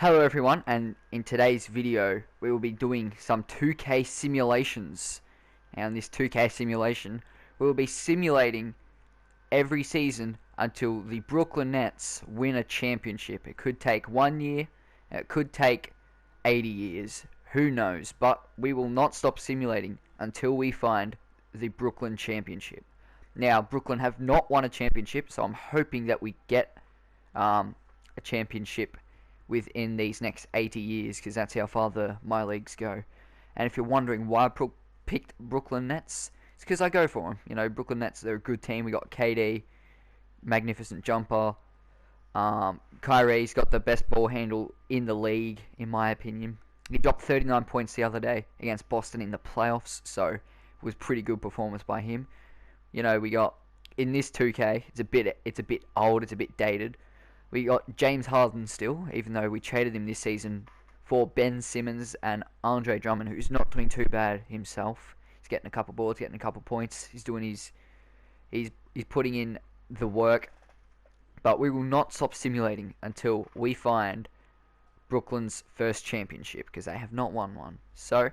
Hello everyone, and in today's video we will be doing some 2K simulations. And in this 2K simulation we will be simulating every season until the Brooklyn Nets win a championship. It could take 1 year, it could take 80 years, who knows, but we will not stop simulating until we find the Brooklyn championship. Now, Brooklyn have not won a championship, so I'm hoping that we get a championship within these next 80 years, because that's how far my leagues go. And if you're wondering why I picked Brooklyn Nets, it's because I go for them. You know, Brooklyn Nets, they're a good team. We got KD, magnificent jumper. Kyrie's got the best ball handle in the league, in my opinion. He dropped 39 points the other day against Boston in the playoffs, so it was pretty good performance by him. You know, we got in this 2K, it's a bit old, it's a bit dated. We got James Harden still, even though we traded him this season for Ben Simmons and Andre Drummond, who's not doing too bad himself. He's getting a couple boards, getting a couple points. He's putting in the work. But we will not stop simulating until we find Brooklyn's first championship, because they have not won one. So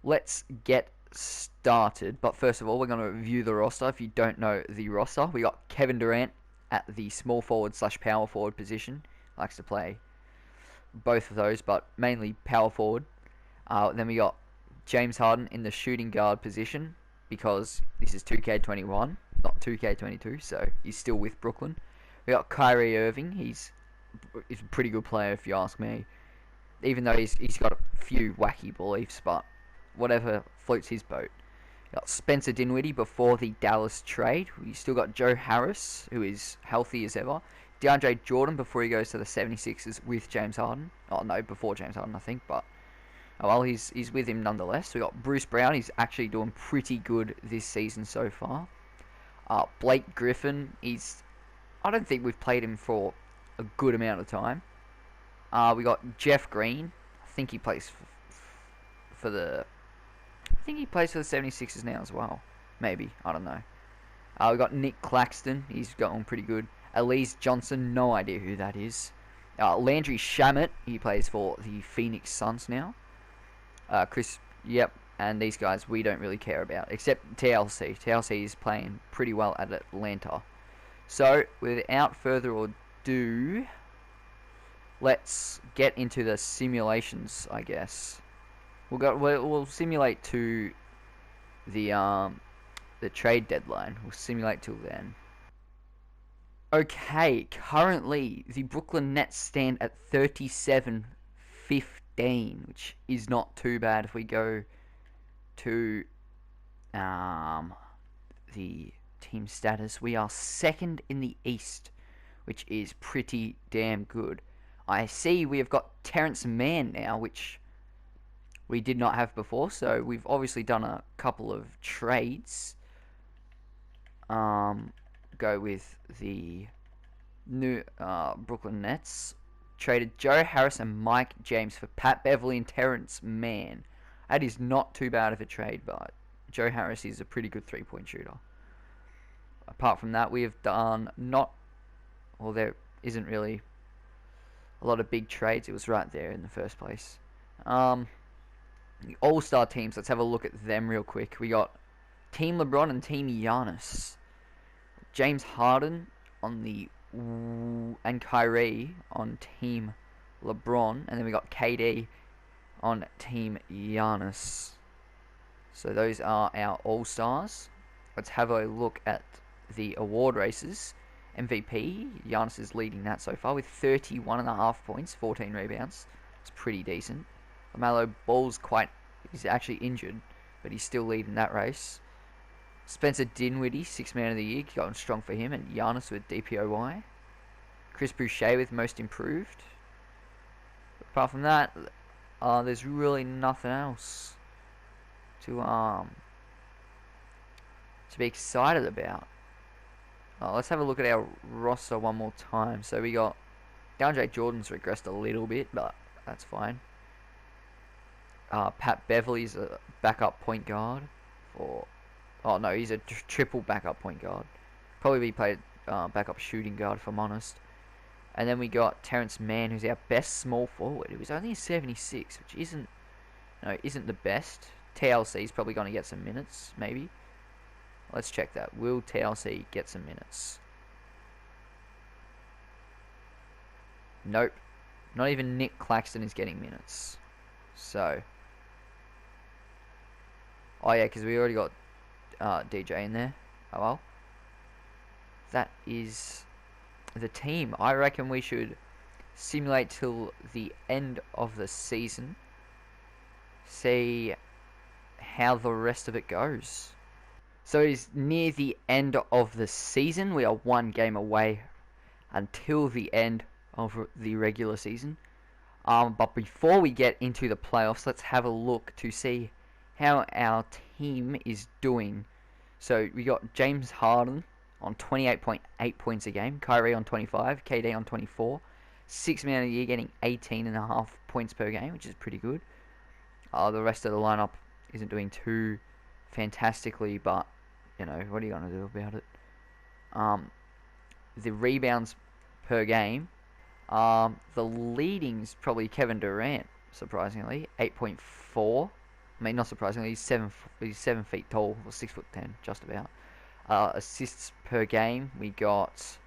let's get started. But first of all, we're going to review the roster. If you don't know the roster, we got Kevin Durant at the small forward / power forward position. Likes to play both of those, but mainly power forward. Then we got James Harden in the shooting guard position, because this is 2K21, not 2K22, so he's still with Brooklyn. We got Kyrie Irving. He's a pretty good player, if you ask me, even though he's got a few wacky beliefs, but whatever floats his boat. Got Spencer Dinwiddie before the Dallas trade. We still got Joe Harris, who is healthy as ever. DeAndre Jordan before he goes to the 76ers with James Harden. Oh no, before James Harden, I think, but well, he's with him nonetheless. We got Bruce Brown. He's actually doing pretty good this season so far. Blake Griffin. I don't think we've played him for a good amount of time. We got Jeff Green. I think he plays for the 76ers now as well. Maybe. I don't know. We got Nick Claxton. He's going pretty good. Elise Johnson. No idea who that is. Landry Shamet. He plays for the Phoenix Suns now. And these guys we don't really care about. Except TLC. TLC is playing pretty well at Atlanta. So, without further ado, let's get into the simulations, I guess. We'll simulate to the trade deadline. We'll simulate till then. Okay, currently the Brooklyn Nets stand at 37-15, which is not too bad. If we go to the team status, we are second in the East, which is pretty damn good. I see we have got Terrence Mann now, which we did not have before, so we've obviously done a couple of trades. Go with the new Brooklyn Nets. Traded Joe Harris and Mike James for Pat Beverly and Terrence Mann. That is not too bad of a trade, but Joe Harris is a pretty good three-point shooter. Apart from that, we have done there isn't really a lot of big trades. It was right there in the first place. The All-Star teams, let's have a look at them real quick. We got Team LeBron and Team Giannis. James Harden on the and Kyrie on Team LeBron, and then we got KD on Team Giannis. So those are our All-Stars. Let's have a look at the award races. MVP, Giannis is leading that so far with 31.5 points, 14 rebounds. It's pretty decent. LaMelo Ball's he's actually injured, but he's still leading that race. Spencer Dinwiddie, 6th man of the year, going strong for him, and Giannis with DPOY. Chris Boucher with most improved. Apart from that, there's really nothing else to be excited about. Let's have a look at our roster one more time. So we got DeAndre Jordan's regressed a little bit, but that's fine. Pat Beverly's a backup point guard he's a triple backup point guard. Probably be played backup shooting guard, if I'm honest. And then we got Terrence Mann, who's our best small forward. It was only a 76, which isn't the best. TLC is probably going to get some minutes, maybe. Let's check that. Will TLC get some minutes? Nope. Not even Nick Claxton is getting minutes. So. Oh yeah, because we already got DJ in there. Oh well. That is the team. I reckon we should simulate till the end of the season. See how the rest of it goes. So it is near the end of the season. We are one game away until the end of the regular season. But before we get into the playoffs, let's have a look to see how our team is doing. So we got James Harden on 28.8 points a game, Kyrie on 25, KD on 24, Sixth Man of the Year getting 18.5 points per game, which is pretty good. The rest of the lineup isn't doing too fantastically, but you know, what are you gonna do about it? The rebounds per game, the leading's probably Kevin Durant, surprisingly, 8.4. I mean, not surprisingly, he's 7 feet tall, or 6'10", just about. Assists per game, we got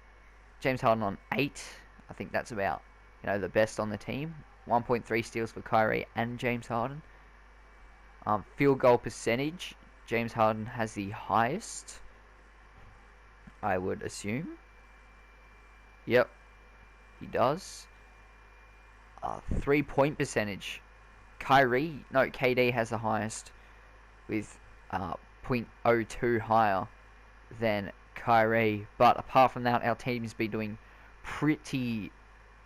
James Harden on 8. I think that's about, the best on the team. 1.3 steals for Kyrie and James Harden. Field goal percentage, James Harden has the highest, I would assume. Yep, he does. 3-point percentage, KD has the highest with .02 higher than Kyrie. But apart from that, our team's been doing pretty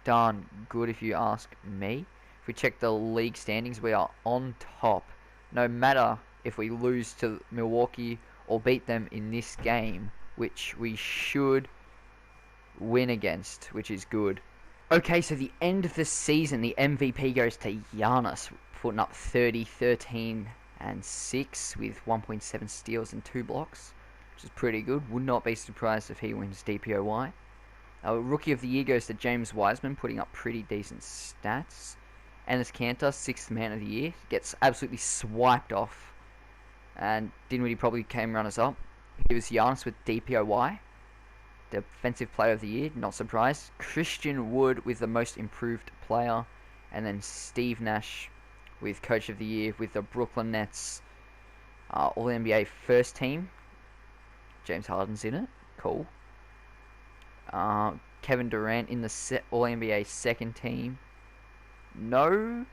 darn good, if you ask me. If we check the league standings, we are on top. No matter if we lose to Milwaukee or beat them in this game, which we should win against, which is good. Okay, so the end of the season, the MVP goes to Giannis, putting up 30, 13, and 6 with 1.7 steals and 2 blocks, which is pretty good. Would not be surprised if he wins DPOY. Rookie of the Year goes to James Wiseman, putting up pretty decent stats. Enes Kanter, 6th Man of the Year, gets absolutely swiped off. And Dinwiddie probably came runners-up. It was Giannis with DPOY. Defensive Player of the Year, not surprised. Christian Wood with the Most Improved Player. And then Steve Nash with Coach of the Year with the Brooklyn Nets All-NBA First Team. James Harden's in it. Cool. Kevin Durant in the All-NBA Second Team. No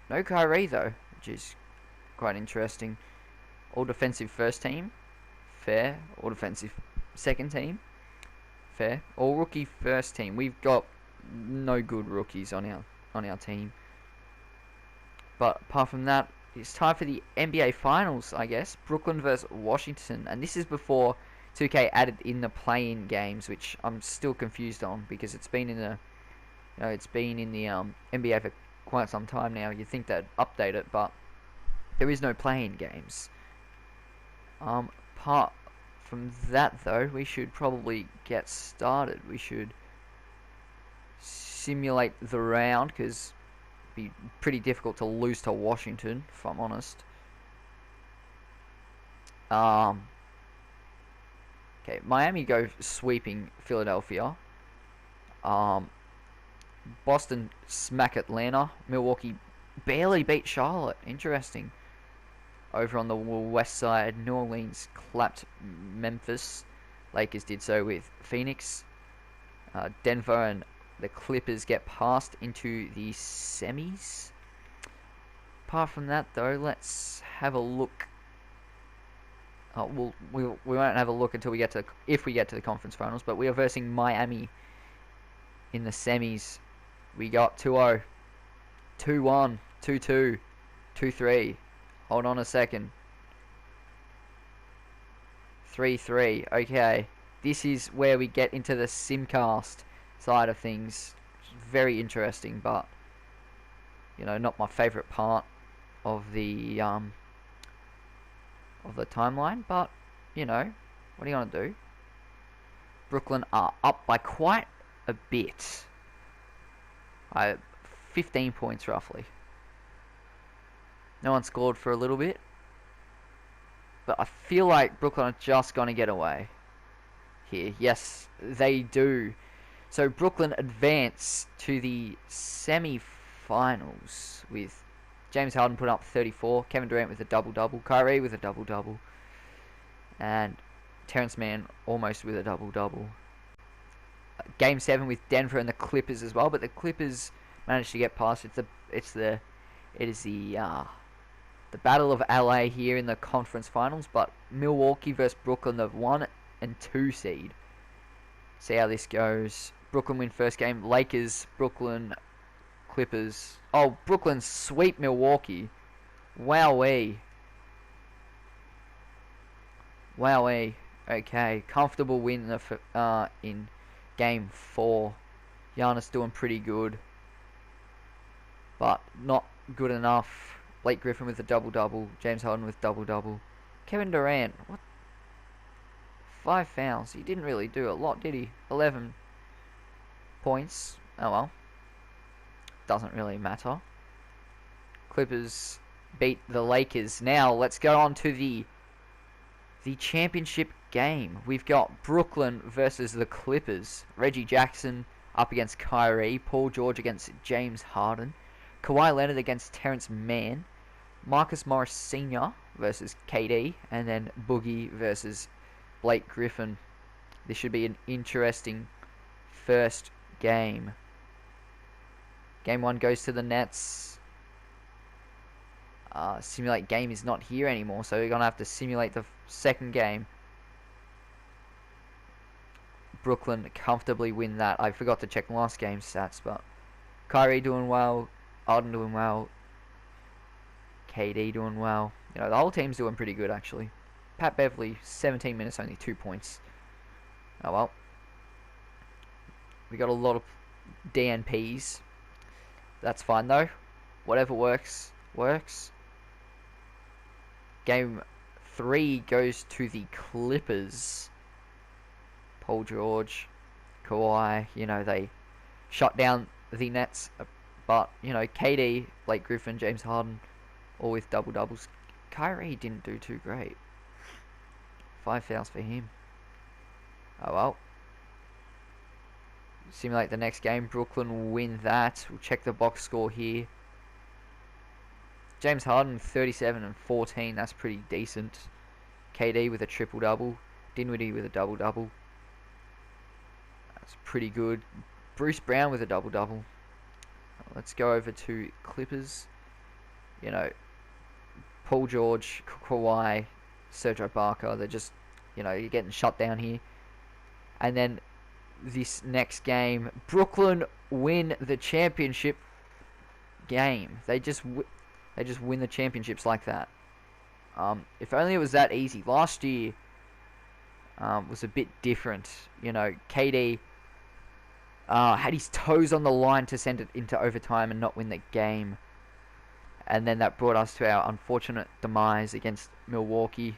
Kyrie though, which is quite interesting. All Defensive First Team. Fair. All Defensive Second Team. Fair. All Rookie First Team. We've got no good rookies on our team. But apart from that, it's time for the NBA Finals, I guess. Brooklyn versus Washington, and this is before 2K added in the play-in games, which I'm still confused on because it's been in the NBA for quite some time now. You'd think they'd update it, but there is no play-in games. Apart from that, though, we should probably get started. We should simulate the round, because it'd be pretty difficult to lose to Washington, if I'm honest. Okay, Miami go sweeping Philadelphia. Boston smack Atlanta. Milwaukee barely beat Charlotte. Interesting. Over on the west side, New Orleans clapped Memphis. Lakers did so with Phoenix. Denver and the Clippers get passed into the semis. Apart from that, though, let's have a look. We won't have a look until if we get to the conference finals. But we are versing Miami in the semis. We got 2-0, 2-1, 2-2, 2-3. Hold on a second. 3-3. Okay. This is where we get into the Simcast side of things. It's very interesting, but not my favorite part of the timeline. But what are you gonna do? Brooklyn are up by quite a bit. 15 points roughly. No one scored for a little bit. But I feel like Brooklyn are just going to get away here. Yes, they do. So Brooklyn advance to the semi-finals with James Harden put up 34, Kevin Durant with a double-double, Kyrie with a double-double, and Terrence Mann almost with a double-double. Game 7 with Denver and the Clippers as well, but the Clippers managed to get past. It is the Battle of LA here in the conference finals, but Milwaukee versus Brooklyn, the 1 and 2 seed. See how this goes. Brooklyn win first game. Lakers, Brooklyn, Clippers. Oh, Brooklyn sweep Milwaukee. Wowee. Wowee. Okay, comfortable win in game 4. Giannis doing pretty good, but not good enough. Blake Griffin with a double-double. James Harden with double-double. Kevin Durant, what? 5 fouls. He didn't really do a lot, did he? 11 points. Oh well. Doesn't really matter. Clippers beat the Lakers. Now, let's go on to the championship game. We've got Brooklyn versus the Clippers. Reggie Jackson up against Kyrie. Paul George against James Harden. Kawhi Leonard against Terrence Mann. Marcus Morris Sr. versus KD. And then Boogie versus Blake Griffin. This should be an interesting first game. Game 1 goes to the Nets. Simulate game is not here anymore, so we're going to have to simulate the second game. Brooklyn comfortably win that. I forgot to check last game's stats, but Kyrie doing well, Harden doing well, KD doing well. You know, the whole team's doing pretty good, actually. Pat Beverly, 17 minutes, only 2 points. Oh well. We got a lot of DNPs. That's fine, though. Whatever works, works. Game 3 goes to the Clippers. Paul George, Kawhi, you know, they shut down the Nets. But, you know, KD, Blake Griffin, James Harden, all with double-doubles. Kyrie didn't do too great. 5 fouls for him. Oh well. Simulate the next game. Brooklyn win that. We'll check the box score here. James Harden 37 and 14. That's pretty decent. KD with a triple-double. Dinwiddie with a double-double. That's pretty good. Bruce Brown with a double-double. Let's go over to Clippers. You know, Paul George, Kawhi, Serge Ibaka. They're just, you know, you're getting shut down here. And then this next game, Brooklyn win the championship game. They just win the championships like that. If only it was that easy. Last year was a bit different. You know, KD had his toes on the line to send it into overtime and not win the game. And then that brought us to our unfortunate demise against Milwaukee.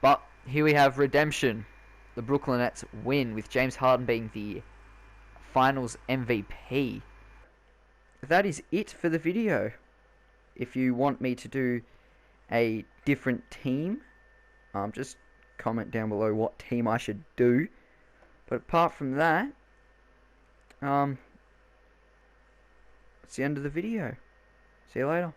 But here we have redemption. The Brooklyn Nets win with James Harden being the finals MVP. That is it for the video. If you want me to do a different team, just comment down below what team I should do. But apart from that, it's the end of the video. See you later.